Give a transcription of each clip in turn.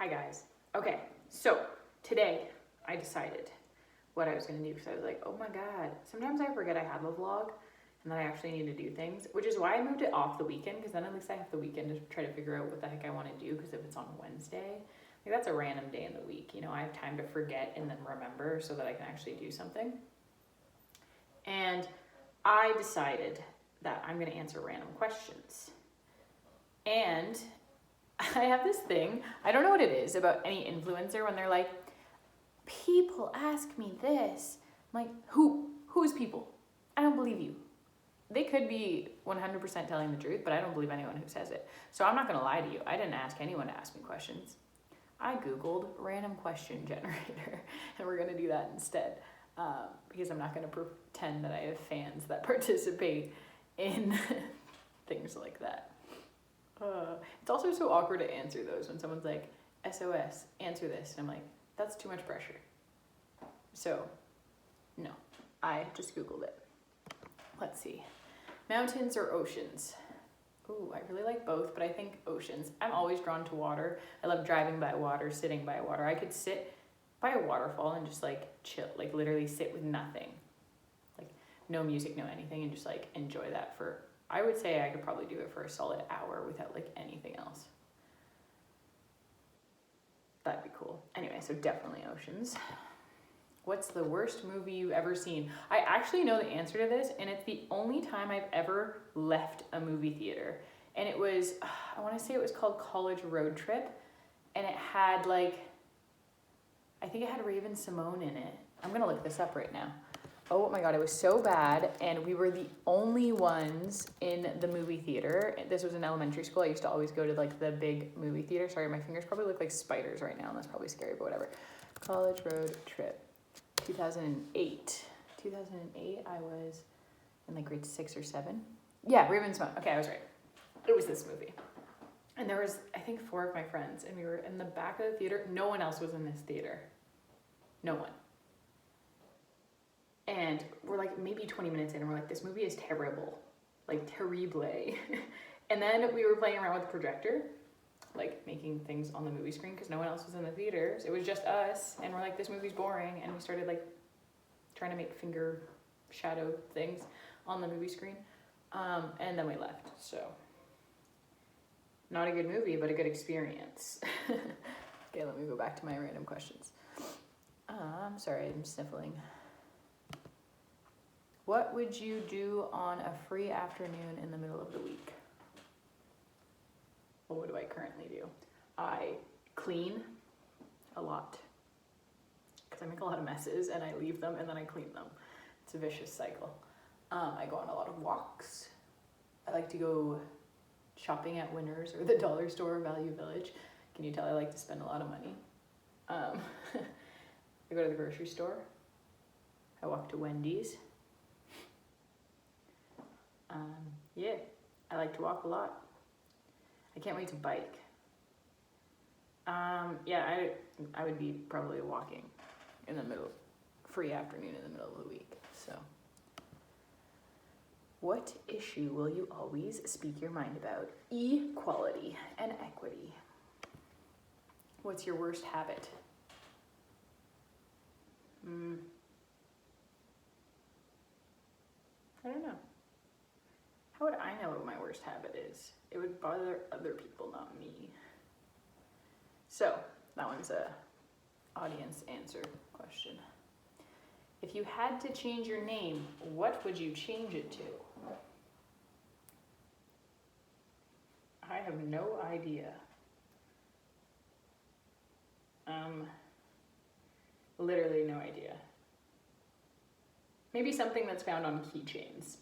Hi guys. Okay, so today I decided what I was gonna do because I was like, oh my god, sometimes I forget I have a vlog and that I actually need to do things, which is why I moved it off the weekend, because then at least I have the weekend to try to figure out what the heck I want to do, because if it's on Wednesday, like that's a random day in the week, you know, I have time to forget and then remember so that I can actually do something. And I decided that I'm gonna answer random questions. And I have this thing, I don't know what it is about any influencer when they're like, people ask me this. I'm like, who's people? I don't believe you. They could be 100% telling the truth, but I don't believe anyone who says it. So I'm not gonna lie to you. I didn't ask anyone to ask me questions. I Googled random question generator, and we're gonna do that instead. Because I'm not gonna pretend that I have fans that participate in things like that. It's also so awkward to answer those when someone's like, SOS, answer this. And I'm like, that's too much pressure. So, no, I just Googled it. Let's see. Mountains or oceans? Ooh, I really like both, but I think oceans. I'm always drawn to water. I love driving by water, sitting by water. I could sit by a waterfall and just like chill, like literally sit with nothing. Like no music, no anything, and just like enjoy that for, I would say I could probably do it for a solid hour without like anything else. That'd be cool. Anyway, so definitely oceans. What's the worst movie you've ever seen? I actually know the answer to this, and it's the only time I've ever left a movie theater. And it was, I want to say it was called College Road Trip, and it had like, I think it had Raven-Symoné in it. I'm gonna look this up right now. Oh my god, it was so bad, and we were the only ones in the movie theater. This was in elementary school. I used to always go to like the big movie theater. Sorry, my fingers probably look like spiders right now, and that's probably scary, but whatever. College Road Trip, 2008. 2008, I was in like grade 6 or 7. Yeah, Raven-Symoné. Okay, I was right. It was this movie. And there was, I think, 4 of my friends, and we were in the back of the theater. No one else was in this theater. No one. And we're like maybe 20 minutes in, and we're like, this movie is terrible. Like, terrible. And then we were playing around with the projector, like making things on the movie screen, because no one else was in the theaters. It was just us, and we're like, this movie's boring. And we started like trying to make finger shadow things on the movie screen. And then we left, so. Not a good movie, but a good experience. Okay, let me go back to my random questions. I'm sorry, I'm sniffling. What would you do on a free afternoon in the middle of the week? Well, what do I currently do? I clean a lot, because I make a lot of messes and I leave them and then I clean them. It's a vicious cycle. I go on a lot of walks. I like to go shopping at Winners or the dollar store or Value Village. Can you tell I like to spend a lot of money? I go to the grocery store. I walk to Wendy's. Yeah, I like to walk a lot. I can't wait to bike. Yeah, I would be probably walking in the middle, free afternoon in the middle of the week, so. What issue will you always speak your mind about? Equality and equity. What's your worst habit? I don't know. How would I know what my worst habit is? It would bother other people, not me. So, that one's a audience answer question. If you had to change your name, what would you change it to? I have no idea. Literally no idea. Maybe something that's found on keychains.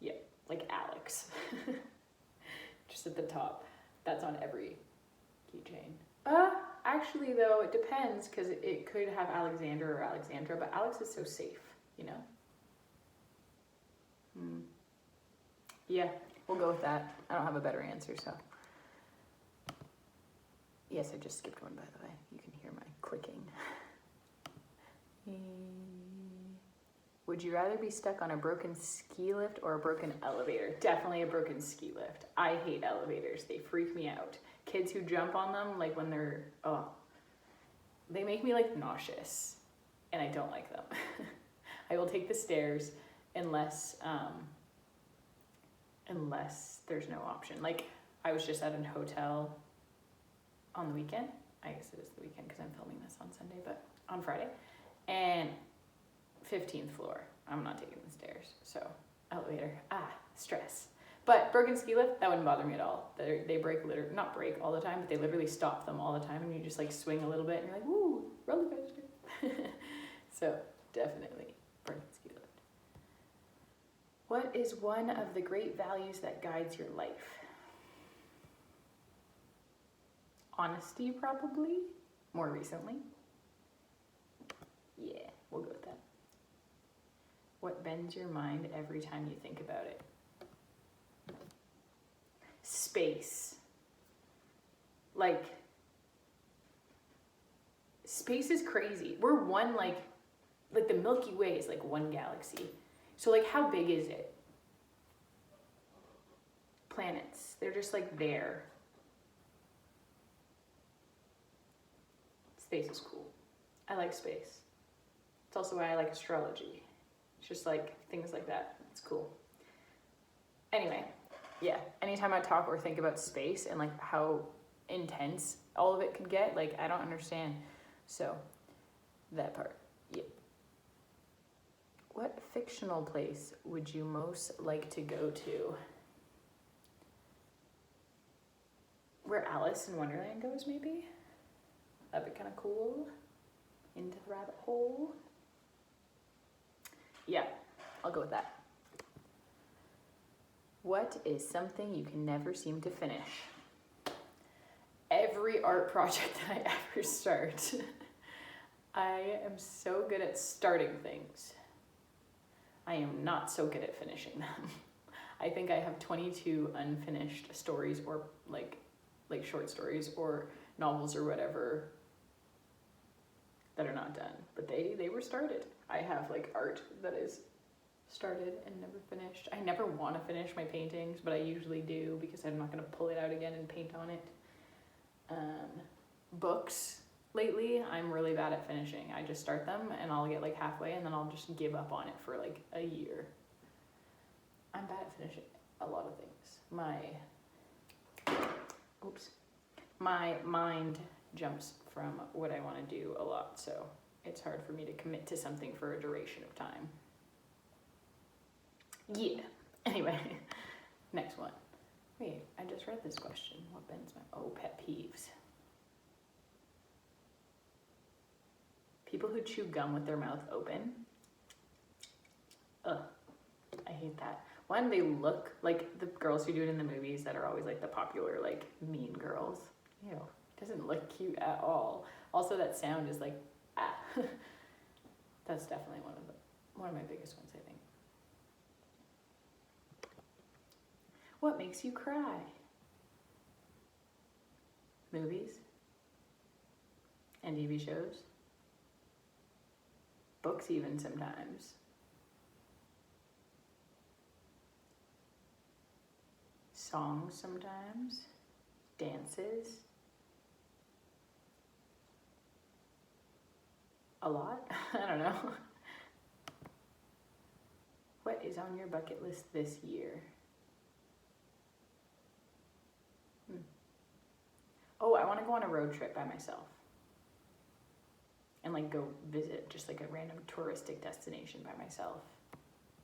Yeah, like Alex. Just at the top. That's on every keychain. Actually though, it depends, because it could have Alexander or Alexandra, but Alex is so safe, you know? Yeah, we'll go with that. I don't have a better answer, so. Yes, I just skipped one, by the way. You can hear my clicking. Would you rather be stuck on a broken ski lift or a broken elevator? Definitely a broken ski lift. I hate elevators. They freak me out. kids who jump on them, like when they're, oh, they make me like nauseous and I don't like them. I will take the stairs unless there's no option. Like I was just at a hotel on the weekend. I guess it is the weekend because I'm filming this on Sunday, but on Friday. And 15th floor. I'm not taking the stairs. So elevator, stress. But Bergen ski lift, that wouldn't bother me at all. They break, not break all the time, but they literally stop them all the time, and you just like swing a little bit and you're like, woo, roller coaster. So definitely Bergen ski lift. What is one of the great values that guides your life? Honesty, probably, more recently. Yeah, we'll go with that. What bends your mind every time you think about it? Space. Like, space is crazy. We're one, like the Milky Way is like one galaxy. So like, how big is it? Planets, they're just like there. Space is cool. I like space. It's also why I like astrology. It's just like things like that. It's cool. Anyway, yeah, anytime I talk or think about space and like how intense all of it could get, like I don't understand. So that part, yep. What fictional place would you most like to go to? Where Alice in Wonderland goes, maybe? That'd be kind of cool. Into the rabbit hole. Yeah, I'll go with that. What is something you can never seem to finish? Every art project that I ever start. I am so good at starting things. I am not so good at finishing them. I think I have 22 unfinished stories or like short stories or novels or whatever that are not done, but they were started. I have like art that is started and never finished. I never want to finish my paintings, but I usually do because I'm not going to pull it out again and paint on it. Books, lately, I'm really bad at finishing. I just start them and I'll get like halfway and then I'll just give up on it for like a year. I'm bad at finishing a lot of things. My mind jumps from what I want to do a lot, so it's hard for me to commit to something for a duration of time. Yeah. Anyway, next one. Wait, I just read this question. What bends my... pet peeves. People who chew gum with their mouth open. Ugh, I hate that. One, they look like the girls who do it in the movies that are always like the popular, like mean girls. Ew, it doesn't look cute at all. Also, that sound is like, ah. That's definitely one of my biggest ones, I think. What makes you cry? Movies and TV shows. Books even sometimes. Songs sometimes. Dances. A lot? I don't know. What is on your bucket list this year? Oh, I want to go on a road trip by myself. And like go visit just like a random touristic destination by myself.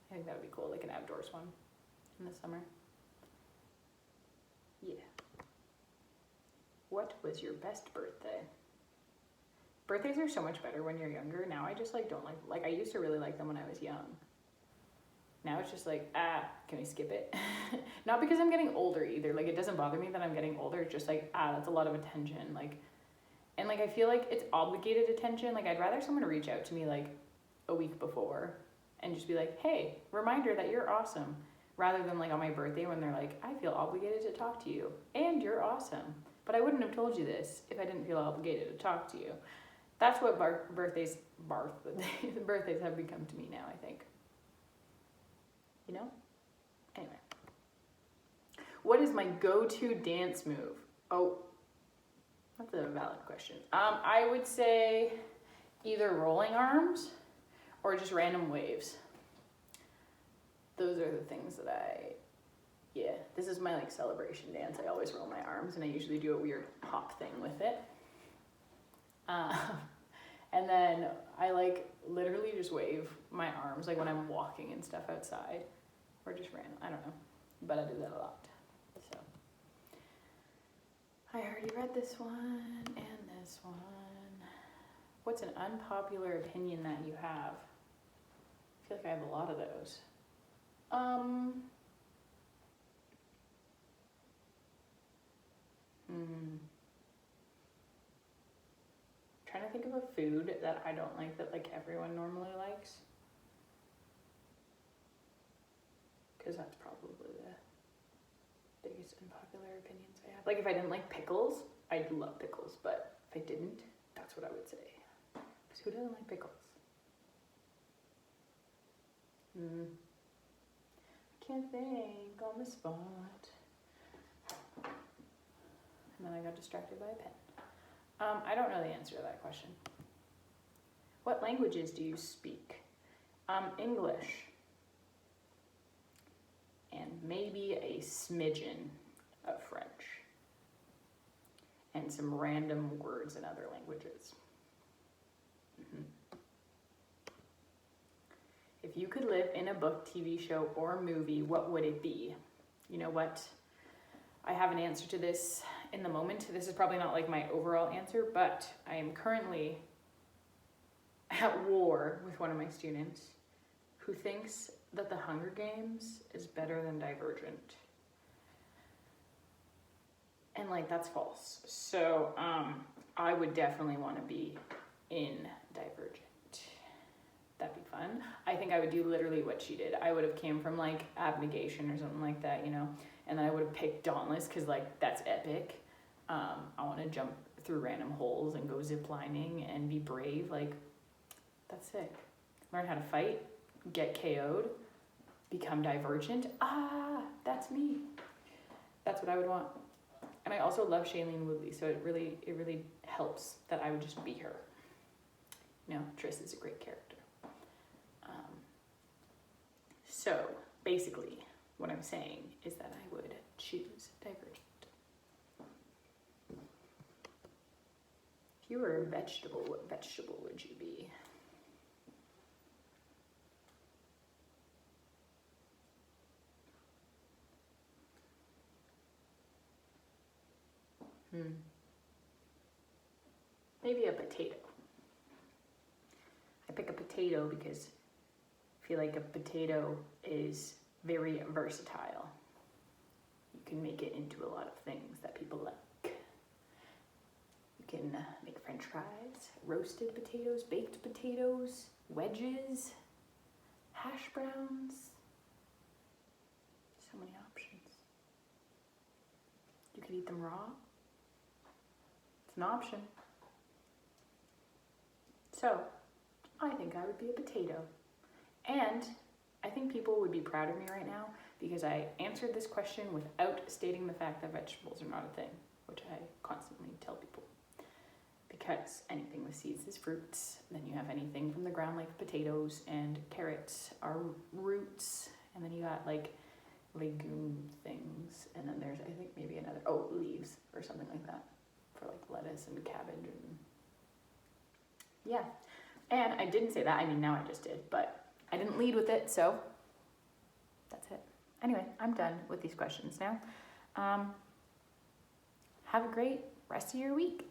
I think that would be cool, like an outdoors one in the summer. Yeah. What was your best birthday? Birthdays are so much better when you're younger. Now I just like don't like I used to really like them when I was young. Now it's just like, can we skip it? Not because I'm getting older either. Like, it doesn't bother me that I'm getting older. It's just like, that's a lot of attention. Like, and like, I feel like it's obligated attention. Like, I'd rather someone reach out to me like a week before and just be like, hey, reminder that you're awesome. Rather than like on my birthday when they're like, I feel obligated to talk to you and you're awesome. But I wouldn't have told you this if I didn't feel obligated to talk to you. That's what birthdays have become to me now, I think. You know? Anyway. What is my go-to dance move? Oh, That's a valid question. I would say either rolling arms or just random waves. Those are the things that this is my like celebration dance. I always roll my arms and I usually do a weird hop thing with it. And then I like literally just wave my arms like when I'm walking and stuff outside or just random, I don't know, but I do that a lot. So I already read this one and this one. What's an unpopular opinion that you have? I feel like I have a lot of those. Trying to think of a food that I don't like that like everyone normally likes. Because that's probably the biggest unpopular opinions I have. Like if I didn't like pickles, I'd love pickles, but if I didn't, that's what I would say. Because who doesn't like pickles? Can't think on the spot. And then I got distracted by a pen. I don't know the answer to that question. What languages do you speak? English. And maybe a smidgen of French. And some random words in other languages. If you could live in a book, TV show, or movie, what would it be? You know what? I have an answer to this in the moment. This is probably not like my overall answer, but I am currently at war with one of my students who thinks that The Hunger Games is better than Divergent. And like, that's false. So I would definitely want to be in Divergent. That'd be fun. I think I would do literally what she did. I would have came from like Abnegation or something like that, you know, and then I would have picked Dauntless because like that's epic. I want to jump through random holes and go ziplining and be brave. Like, that's sick. Learn how to fight, get KO'd, become Divergent. That's me. That's what I would want. And I also love Shailene Woodley, so it really helps that I would just be her. You know, Triss is a great character. So basically, what I'm saying is that I would choose Divergent. If you were a vegetable, what vegetable would you be? Maybe a potato. I pick a potato because I feel like a potato is very versatile. You can make it into a lot of things that people like. You can make French fries, roasted potatoes, baked potatoes, wedges, hash browns. So many options. You could eat them raw. It's an option. So, I think I would be a potato. And I think people would be proud of me right now because I answered this question without stating the fact that vegetables are not a thing, which I constantly tell people. Because anything with seeds is fruits, then you have anything from the ground like potatoes, and carrots are roots, and then you got like legume things, and then there's I think maybe another, leaves or something like that for like lettuce and cabbage and yeah. And I didn't say that, I mean now I just did, but I didn't lead with it, so that's it. Anyway, I'm done with these questions now. Have a great rest of your week.